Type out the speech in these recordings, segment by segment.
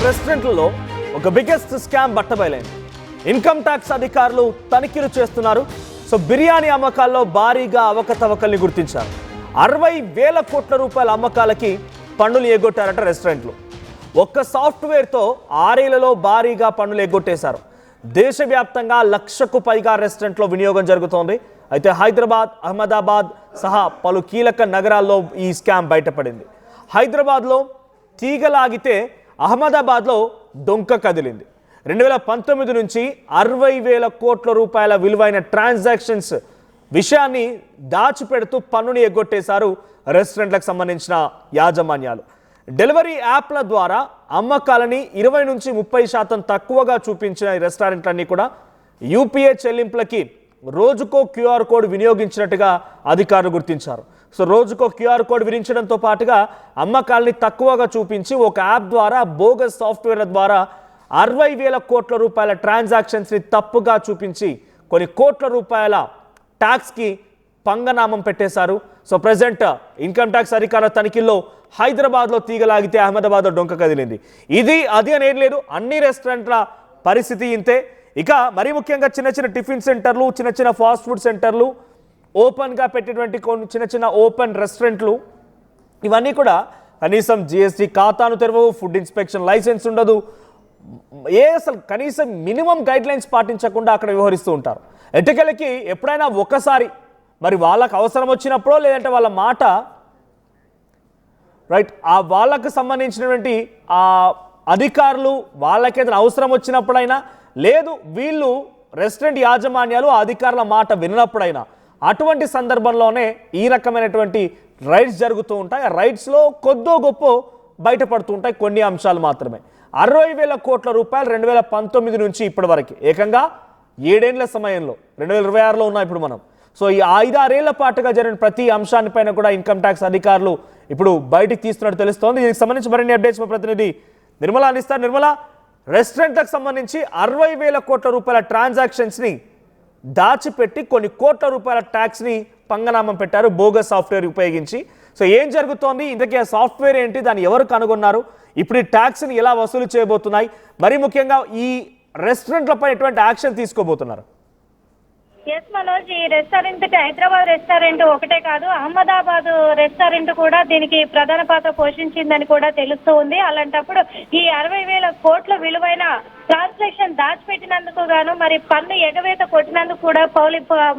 రెస్టారెంట్లలో ఒక biggest scam బట్టబయలైంది. Income tax అధికారులు తనిఖీలు చేస్తున్నారు. సో బిర్యానీ అమ్మకాల్లో భారీగా అవకతవకల్ని గుర్తించారు. 60,000 కోట్ల రూపాయల అమ్మకాలకి పన్నులు ఎగ్గొట్టారట రెస్టారెంట్లు. ఒక్క సాఫ్ట్వేర్తో 6 ఏళ్లలో భారీగా పన్నులు ఎగ్గొట్టేశారు. దేశవ్యాప్తంగా 1,00,000కు పైగా రెస్టారెంట్లో వినియోగం జరుగుతోంది. అయితే హైదరాబాద్, అహ్మదాబాద్ సహా పలు కీలక నగరాల్లో ఈ స్కామ్ బయటపడింది. హైదరాబాద్లో తీగలాగితే అహ్మదాబాద్లో డొంక కదిలింది. 2019 నుంచి 60,000 కోట్ల రూపాయల విలువైన ట్రాన్సాక్షన్స్ విషయాన్ని దాచిపెడుతూ పన్నుని ఎగ్గొట్టేశారు రెస్టారెంట్లకు సంబంధించిన యాజమాన్యాలు. డెలివరీ యాప్ల ద్వారా అమ్మకాలని 20 నుంచి 30% తక్కువగా చూపించిన ఈ రెస్టారెంట్లన్నీ కూడా యూపీఐ చెల్లింపులకి రోజుకో క్యూఆర్ కోడ్ వినియోగించినట్టుగా అధికారులు గుర్తించారు. సో రోజుకో క్యూఆర్ కోడ్ విధించడంతో పాటుగా అమ్మకాలని తక్కువగా చూపించి ఒక యాప్ ద్వారా బోగస్ సాఫ్ట్వేర్ల ద్వారా 60,000 కోట్ల రూపాయల ట్రాన్సాక్షన్స్ని తప్పుగా చూపించి కొన్ని కోట్ల రూపాయల ట్యాక్స్కి పంగనామం పెట్టేశారు. సో ప్రజెంట్ ఇన్కమ్ ట్యాక్స్ అధికారుల తనిఖీల్లో హైదరాబాద్లో తీగలాగితే అహ్మదాబాద్లో డొంక కదిలింది. ఇది అది అనేం లేదు, అన్ని రెస్టారెంట్ల పరిస్థితి ఇంతే. ఇక మరీ ముఖ్యంగా చిన్న చిన్న టిఫిన్ సెంటర్లు, చిన్న చిన్న ఫాస్ట్ ఫుడ్ సెంటర్లు, ఓపెన్గా పెట్టేటువంటి కొన్ని చిన్న చిన్న ఓపెన్ రెస్టారెంట్లు, ఇవన్నీ కూడా కనీసం జిఎస్టీ ఖాతాను తెరవవు, ఫుడ్ ఇన్స్పెక్షన్ లైసెన్స్ ఉండదు, అసలు కనీసం మినిమం గైడ్లైన్స్ పాటించకుండా అక్కడ వ్యవహరిస్తూ ఉంటారు. ఎటుకలకి ఎప్పుడైనా ఒకసారి మరి వాళ్ళకు అవసరం వచ్చినప్పుడో లేదంటే వాళ్ళ మాట రైట్ వాళ్ళకు సంబంధించినటువంటి ఆ అధికారులు వాళ్ళకి ఏదైనా అవసరం వచ్చినప్పుడైనా లేదు వీళ్ళు రెస్టారెంట్ యాజమాన్యాలు ఆ అధికారుల మాట వినప్పుడైనా అటువంటి సందర్భంలోనే ఈ రకమైనటువంటి రైడ్స్ జరుగుతూ ఉంటాయి. ఆ రైడ్స్లో కొద్దో గొప్ప బయటపడుతూ ఉంటాయి కొన్ని అంశాలు మాత్రమే. 60,000 కోట్ల రూపాయలు 2019 నుంచి ఇప్పటి వరకు ఏకంగా 7 ఏళ్ల సమయంలో 2026లో ఉన్నాం ఇప్పుడు మనం. సో ఈ 5-6 ఏళ్ల పాటుగా జరిగిన ప్రతి అంశానిపైన కూడా ఇన్కమ్ ట్యాక్స్ అధికారులు ఇప్పుడు బయటికి తీస్తున్నట్టు తెలుస్తోంది. దీనికి సంబంధించి మరిన్ని అప్డేట్స్ మా ప్రతినిధి నిర్మల అందిస్తారు. నిర్మల, రెస్టారెంట్లకు సంబంధించి 60,000 కోట్ల రూపాయల ట్రాన్సాక్షన్స్ని దాచిపెట్టి కొన్ని కోట్ల రూపాయల ట్యాక్స్ని పంగనామం పెట్టారు బోగస్ సాఫ్ట్వేర్ ఉపయోగించి. సో ఏం జరుగుతోంది, ఇంతకీ ఆ సాఫ్ట్వేర్ ఏంటి, దాన్ని ఎవరు కనుగొన్నారు, ఇప్పుడు ఈ ట్యాక్స్ని ఎలా వసూలు చేయబోతున్నాయి, మరీ ముఖ్యంగా ఈ రెస్టారెంట్లపై ఎటువంటి యాక్షన్ తీసుకోబోతున్నారు? ఎస్ మనోజ్, ఈ రెస్టారెంట్ హైదరాబాద్ రెస్టారెంట్ ఒకటే కాదు, అహ్మదాబాద్ రెస్టారెంట్ కూడా దీనికి ప్రధాన పాత్ర పోషించిందని కూడా తెలుస్తూ ఉంది. అలాంటప్పుడు ఈ 60,000 కోట్ల విలువైన ట్రాన్సాక్షన్ దాచిపెట్టినందుకు గాను మరి పన్ను ఎగవేత కొట్టినందుకు కూడా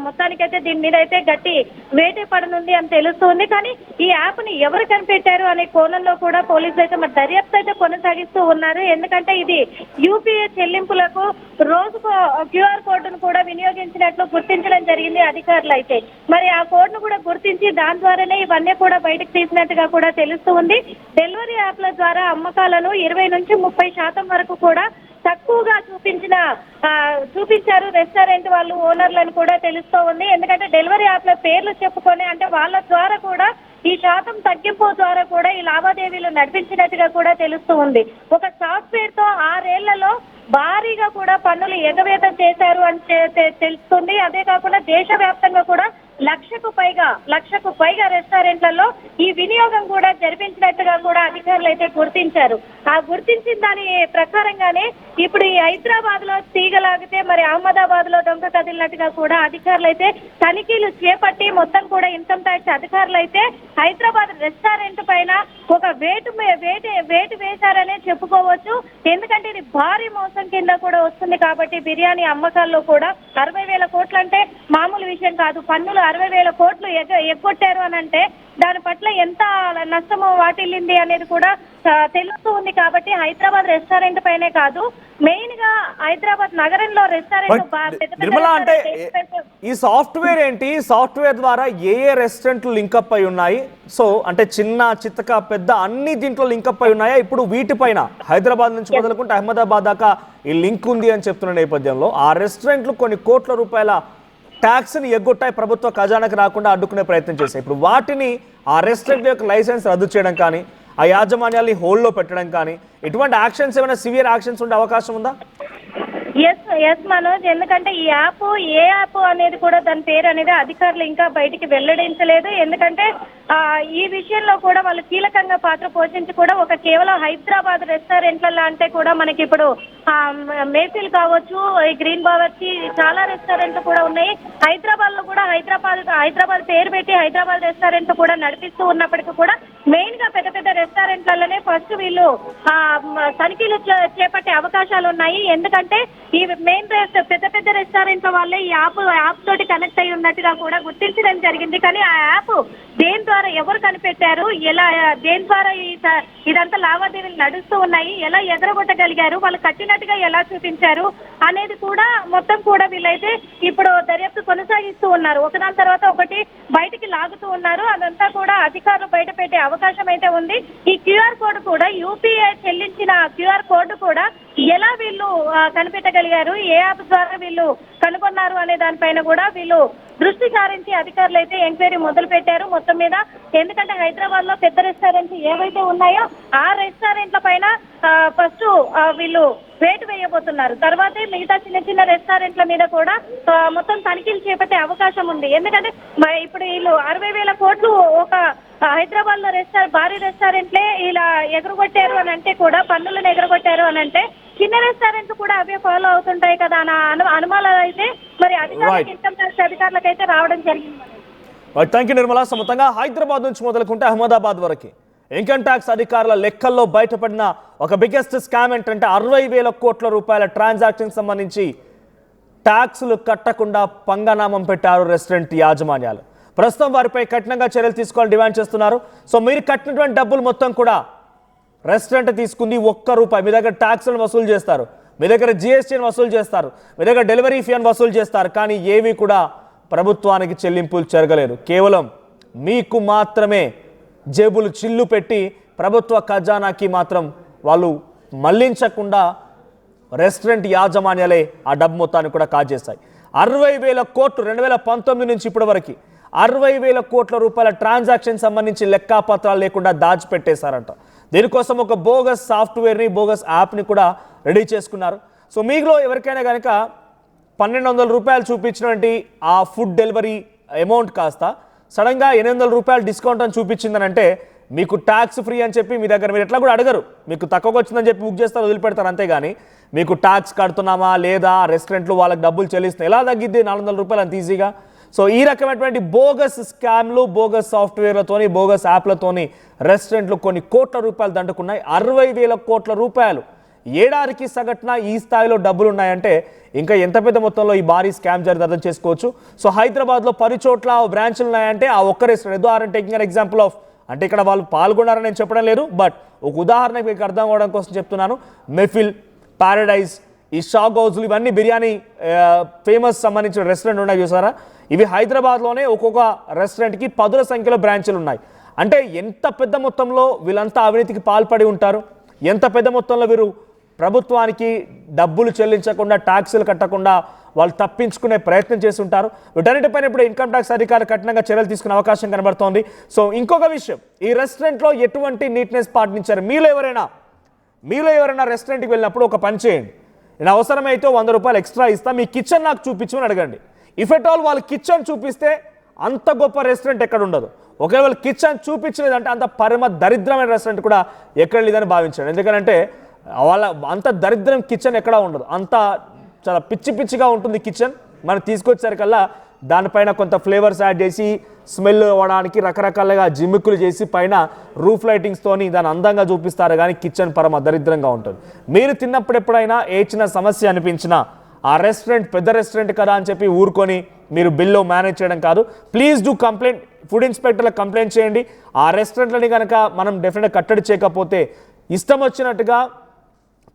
మొత్తానికైతే దీని మీద అయితే గట్టి వేటే పడనుంది అని తెలుస్తుంది. కానీ ఈ యాప్ ని ఎవరు కనిపెట్టారు అనే కోణంలో కూడా పోలీసులు అయితే మరి దర్యాప్తు అయితే కొనసాగిస్తూ ఉన్నారు. ఎందుకంటే ఇది యూపీఐ చెల్లింపులకు రోజుకు క్యూఆర్ కోడ్ను కూడా వినియోగించినట్లు గుర్తించడం జరిగింది అధికారులు. అయితే మరి ఆ కోడ్ ను కూడా గుర్తించి దాని ద్వారానే ఇవన్నీ కూడా బయటకు తీసినట్టుగా కూడా తెలుస్తూ ఉంది. డెలివరీ యాప్ల ద్వారా అమ్మకాలను 20 నుంచి 30% వరకు కూడా తక్కువగా చూపించారు రెస్టారెంట్ వాళ్ళు, ఓనర్లను కూడా తెలుస్తూ ఉంది. ఎందుకంటే డెలివరీ యాప్ల పేర్లు చెప్పుకొని అంటే వాళ్ళ ద్వారా కూడా ఈ శాతం తగ్గింపు ద్వారా కూడా ఈ లావాదేవీలు నడిపించినట్టుగా కూడా తెలుస్తూ ఉంది. ఒక సాఫ్ట్వేర్ తో 6 ఏళ్లలో భారీగా కూడా పన్నులు ఎగవేత చేశారు అని తెలుస్తుంది. అదే కాకుండా దేశవ్యాప్తంగా కూడా 1,00,000కు పైగా రెస్టారెంట్లలో ఈ వినియోగం కూడా జరిపించినట్టుగా కూడా అధికారులు అయితే గుర్తించారు. ఆ గుర్తించిన దాని ప్రకారంగానే ఇప్పుడు ఈ హైదరాబాద్ లో తీగలాగితే మరి అహ్మదాబాద్ లో డొంక కదిలినట్టుగా కూడా అధికారులు అయితే తనిఖీలు చేపట్టి మొత్తం కూడా ఇన్కమ్ ట్యాక్స్ అధికారులు అయితే హైదరాబాద్ రెస్టారెంట్ పైన ఒక వేటు వేశారనే చెప్పుకోవచ్చు. ఎందుకంటే ఇది భారీ మోసం కింద కూడా వస్తుంది కాబట్టి బిర్యానీ అమ్మకాల్లో కూడా 60,000 కోట్లు అంటే మామూలు విషయం కాదు. పన్నులు 60,000 కోట్లు ఎగ్గొట్టారు అని అంటే దాని పట్ల ఎంత నష్టము వాటిల్లింది అనేది కూడా తెలుస్తూ ఉంది. కాబట్టి హైదరాబాద్ రెస్టారెంట్ పైనే కాదు, మెయిన్ గా హైదరాబాద్ నగరంలో రెస్టారెంట్ అంటే ఈ సాఫ్ట్వేర్ ఏంటి, సాఫ్ట్వేర్ ద్వారా ఏ రెస్టారెంట్లు లింకప్ అయి ఉన్నాయి, సో అంటే చిన్న చిత్తక పెద్ద అన్ని దీంట్లో లింకప్ అయి ఉన్నాయా? ఇప్పుడు వీటిపైన హైదరాబాద్ నుంచి మొదలుకుంటే అహ్మదాబాద్ దాకా ఈ లింక్ ఉంది అని చెప్తున్న నేపథ్యంలో ఆ రెస్టారెంట్లు కొన్ని కోట్ల రూపాయల ట్యాక్స్ని ఎగ్గొట్టాయి, ప్రభుత్వ ఖజానాకి రాకుండా అడ్డుకునే ప్రయత్నం చేశాయి. ఇప్పుడు వాటిని ఆ రెస్టారెంట్ యొక్క లైసెన్స్ రద్దు చేయడం కానీ, ఆ యాజమాన్యాన్ని హోల్డ్లో పెట్టడం కానీ, ఇటువంటి యాక్షన్స్ ఏమైనా సివియర్ యాక్షన్స్ ఉండే అవకాశం ఉందా? ఎస్ మనోజ్, ఎందుకంటే ఈ యాప్ ఏ యాప్ అనేది కూడా దాని పేరు అనేది అధికారులు ఇంకా బయటికి వెల్లడించలేదు. ఎందుకంటే ఈ విషయంలో కూడా వాళ్ళు కీలకంగా పాత్ర పోషించి కూడా ఒక కేవలం హైదరాబాద్ రెస్టారెంట్లలో అంటే కూడా మనకి ఇప్పుడు మేఫిల్ కావచ్చు, ఈ గ్రీన్ బావర్చి, చాలా రెస్టారెంట్లు కూడా ఉన్నాయి. హైదరాబాద్ లో కూడా హైదరాబాద్ పేరు పెట్టి హైదరాబాద్ రెస్టారెంట్ కూడా నడిపిస్తూ ఉన్నప్పటికీ కూడా మెయిన్ గా పెద్ద పెద్ద రెస్టారెంట్లలోనే ఫస్ట్ వీళ్ళు తనిఖీలు చేపట్టే అవకాశాలు ఉన్నాయి. ఎందుకంటే ఈ మెయిన్ పెద్ద పెద్ద రెస్టారెంట్ల వాళ్ళే ఈ యాప్ తోటి కనెక్ట్ అయి ఉన్నట్టుగా కూడా గుర్తించడం జరిగింది. కానీ ఆ యాప్ దేని ద్వారా ఎవరు కనిపెట్టారు, ఎలా దేని ద్వారా ఇదంతా లావాదేవీలు నడుస్తూ ఉన్నాయి, ఎలా ఎదరగొట్టగలిగారు, వాళ్ళు కట్టినట్టుగా ఎలా చూపించారు అనేది కూడా మొత్తం కూడా వీళ్ళైతే ఇప్పుడు దర్యాప్తు కొనసాగిస్తూ ఉన్నారు. ఒకదాని తర్వాత ఒకటి బయటికి లాగుతూ ఉన్నారు. అదంతా కూడా అధికారులు బయట పెట్టే అవకాశం అయితే ఉంది. ఈ క్యూఆర్ కోడ్ కూడా యూపీఐ చెల్లించిన క్యూఆర్ కోడ్ కూడా ఎలా వీళ్ళు కనిపెట్టగలిగారు, ఏ యాప్ ద్వారా వీళ్ళు కనుగొన్నారు అనే దానిపైన కూడా వీళ్ళు దృష్టి సారించి అధికారులు అయితే ఎంక్వైరీ మొదలు పెట్టారు మొత్తం మీద. ఎందుకంటే హైదరాబాద్ లో పెద్ద రెస్టారెంట్స్ ఏవైతే ఉన్నాయో ఆ రెస్టారెంట్ల పైన ఫస్ట్ వీళ్ళు వేటు వేయబోతున్నారు. తర్వాతే మిగతా చిన్న చిన్న రెస్టారెంట్ల మీద కూడా మొత్తం తనిఖీలు చేపట్టే అవకాశం ఉంది. ఎందుకంటే ఇప్పుడు వీళ్ళు 60,000 కోట్లు ఒక హైదరాబాద్ లో భారీ రెస్టారెంట్లే ఇలా ఎగరగొట్టారు అని అంటే కూడా, పన్నులను ఎగరగొట్టారు అని అంటే చిన్న రెస్టారెంట్లు కూడా అవే ఫాలో అవుతుంటాయి కదా అన్న అనుమానాలు అయితే మరి అధికారులకు, ఇన్కమ్ ట్యాక్స్ అధికారులకు అయితే రావడం జరిగింది. Thank you Nirmala. మొత్తంగా హైదరాబాద్ నుంచి మొదలుకుంటే అహ్మదాబాద్ వరకు ఇన్కమ్ ట్యాక్స్ అధికారుల లెక్కల్లో బయటపడిన ఒక బిగ్గెస్ట్ స్కామ్ ఏంటంటే 60,000 కోట్ల రూపాయల ట్రాన్సాక్షన్ సంబంధించి ట్యాక్సులు కట్టకుండా పంగనామం పెట్టారు రెస్టారెంట్ యాజమాన్యాలు. ప్రస్తుతం వారిపై కఠినంగా చర్యలు తీసుకోవాలని డిమాండ్ చేస్తున్నారు. సో మీరు కట్టినటువంటి డబ్బులు మొత్తం కూడా రెస్టారెంట్ తీసుకుంది ₹1. మీ దగ్గర ట్యాక్స్లను వసూలు చేస్తారు, మీ దగ్గర జిఎస్టీని వసూలు చేస్తారు, మీ దగ్గర డెలివరీ ఫీ అని వసూలు చేస్తారు. కానీ ఏవి కూడా ప్రభుత్వానికి చెల్లింపులు జరగలేదు. కేవలం మీకు మాత్రమే జేబులు చిల్లు పెట్టి ప్రభుత్వ ఖజానాకి మాత్రం వాళ్ళు మళ్లించకుండా రెస్టారెంట్ యాజమాన్యాలే ఆ డబ్బు మొత్తాన్ని కూడా కాజేస్తాయి. 60,000 కోట్లు 2019 నుంచి ఇప్పటి వరకు 60,000 కోట్ల రూపాయల ట్రాన్సాక్షన్ సంబంధించి లెక్కాపత్రాలు లేకుండా దాచిపెట్టేశారంట. దీనికోసం ఒక బోగస్ సాఫ్ట్వేర్ని, బోగస్ యాప్ని కూడా రెడీ చేసుకున్నారు. సో మీలో ఎవరికైనా కనుక ₹1,200 చూపించినటువంటి ఆ ఫుడ్ డెలివరీ అమౌంట్ కాస్త సడన్గా ₹800 డిస్కౌంట్ అని చూపించిందని అంటే మీకు ట్యాక్స్ ఫ్రీ అని చెప్పి మీ దగ్గర మీరు ఎట్లా కూడా అడగరు. మీకు తక్కువగా వచ్చిందని చెప్పి బుక్ చేస్తారు, వదిలిపెడతారు. అంతేగాని మీకు ట్యాక్స్ కడుతున్నామా లేదా, రెస్టారెంట్లు వాళ్ళకి డబ్బులు చెల్లిస్తున్నాయి, ఎలా తగ్గిద్ది ₹400 అంత ఈజీగా. సో ఈ రకమైనటువంటి బోగస్ స్కామ్లు, బోగస్ సాఫ్ట్వేర్లతోని, బోగస్ యాప్లతోని రెస్టారెంట్లు కొన్ని కోట్ల రూపాయలు దండుకున్నాయి. 60,000 కోట్ల రూపాయలు ఏడాదికి సగటున ఈ స్థాయిలో డబ్బులు ఉన్నాయంటే ఇంకా ఎంత పెద్ద మొత్తంలో ఈ భారీ స్కామ్ జరిగి అర్థం చేసుకోవచ్చు. సో హైదరాబాద్లో 10 చోట్ల బ్రాంచ్లు ఉన్నాయంటే ఆ ఒక్క restaurant, are taking an example of, అంటే ఇక్కడ వాళ్ళు పాల్గొన్నారని నేను చెప్పడం లేదు, బట్ ఒక ఉదాహరణ మీకు అర్థం అవ్వడం కోసం చెప్తున్నాను. మెఫిల్, పారడైజ్, ఈ షాక్ హౌస్లు, ఇవన్నీ బిర్యానీ ఫేమస్ సంబంధించిన రెస్టారెంట్ ఉన్నాయి చూసారా. ఇవి హైదరాబాద్లోనే ఒక్కొక్క రెస్టారెంట్కి 10ల సంఖ్యలో బ్రాంచ్లు ఉన్నాయి. అంటే ఎంత పెద్ద మొత్తంలో వీళ్ళంతా అవినీతికి పాల్పడి ఉంటారు, ఎంత పెద్ద మొత్తంలో వీరు ప్రభుత్వానికి డబ్బులు చెల్లించకుండా, ట్యాక్సులు కట్టకుండా వాళ్ళు తప్పించుకునే ప్రయత్నం చేసి ఉంటారు. వీటన్నిటిపైన ఇప్పుడు ఇన్కమ్ ట్యాక్స్ అధికారులు కఠినంగా చర్యలు తీసుకునే అవకాశం కనబడుతోంది. సో ఇంకొక విషయం, ఈ రెస్టారెంట్లో ఎటువంటి నీట్నెస్ పాటించారు? మీలో ఎవరైనా రెస్టారెంట్కి వెళ్ళినప్పుడు ఒక పని చేయండి. నేను అవసరమైతే ₹100 ఎక్స్ట్రా ఇస్తా, మీ కిచెన్ నాకు చూపించమని అడగండి. ఇఫ్ ఎట్ ఆల్ వాళ్ళు కిచెన్ చూపిస్తే అంత గొప్ప రెస్టారెంట్ ఎక్కడ ఉండదు. ఒకవేళ కిచెన్ చూపించలేదంటే అంత పరమ దరిద్రమైన రెస్టారెంట్ కూడా ఎక్కడ లేదని భావించాడు. ఎందుకంటే వాళ్ళ అంత దరిద్రం కిచెన్ ఎక్కడా ఉండదు, అంత చాలా పిచ్చి పిచ్చిగా ఉంటుంది కిచెన్. మనం తీసుకొచ్చేసరికల్లా దానిపైన కొంత ఫ్లేవర్స్ యాడ్ చేసి స్మెల్ అవ్వడానికి రకరకాలుగా జిమ్మిక్కులు చేసి పైన రూఫ్ లైటింగ్స్తోని దాన్ని అందంగా చూపిస్తారు. కానీ కిచెన్ పరమ దరిద్రంగా ఉంటుంది. మీరు తిన్నప్పుడు ఎప్పుడైనా ఏ చిన్న సమస్య అనిపించినా ఆ రెస్టారెంట్ పెద్ద రెస్టారెంట్ కదా అని చెప్పి ఊరుకొని మీరు బిల్లు మేనేజ్ చేయడం కాదు. ప్లీజ్ డూ కంప్లైంట్, ఫుడ్ ఇన్స్పెక్టర్లకు కంప్లైంట్ చేయండి. ఆ రెస్టారెంట్లని కనుక మనం డెఫినెట్గా కట్టడి చేయకపోతే ఇష్టం వచ్చినట్టుగా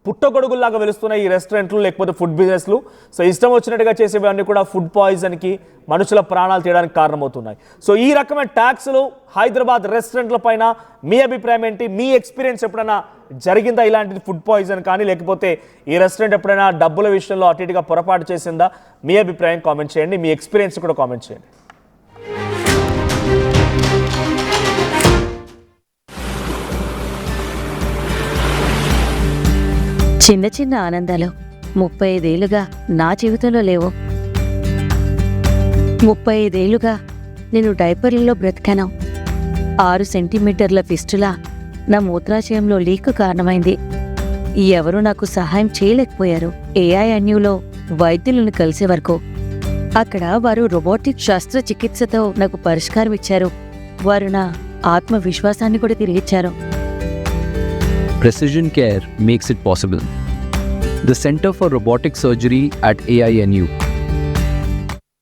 పుట్టగొడుగుల్లాగా వెలుస్తున్నాయి ఈ రెస్టారెంట్లు లేకపోతే ఫుడ్ బిజినెస్లు. సో ఇష్టం వచ్చినట్టుగా చేసేవన్నీ కూడా ఫుడ్ పాయిజన్కి, మనుషుల ప్రాణాలు తీయడానికి కారణమవుతున్నాయి. సో ఈ రకమైన ట్యాక్స్లు హైదరాబాద్ రెస్టారెంట్ల పైన మీ అభిప్రాయం ఏంటి? మీ ఎక్స్పీరియన్స్ ఎప్పుడైనా జరిగిందా ఇలాంటిది, ఫుడ్ పాయిజన్ కానీ, లేకపోతే ఈ రెస్టారెంట్ ఎప్పుడైనా డబ్బుల విషయంలో అటు ఇటుగా పొరపాటు చేసిందా? మీ అభిప్రాయం కామెంట్ చేయండి, మీ ఎక్స్పీరియన్స్ కూడా కామెంట్ చేయండి. చిన్న చిన్న ఆనందాలు 35 ఏళ్లుగా నా జీవితంలో లేవు. 35 ఏళ్లుగా నేను డైపర్లలో బ్రతికాను. 6 సెంటీమీటర్ల ఫిస్టులా నా మూత్రాశయంలో లీక్ కారణమైంది. ఎవరూ నాకు సహాయం చేయలేకపోయారు. AINUలో వైద్యులను కలిసే వరకు. అక్కడ వారు రోబోటిక్ శస్త్రచికిత్సతో నాకు పరిష్కారం ఇచ్చారు. వారు నా ఆత్మవిశ్వాసాన్ని కూడా తిరిగిచ్చారు. Precision care makes it possible. The Center for Robotic Surgery at AINU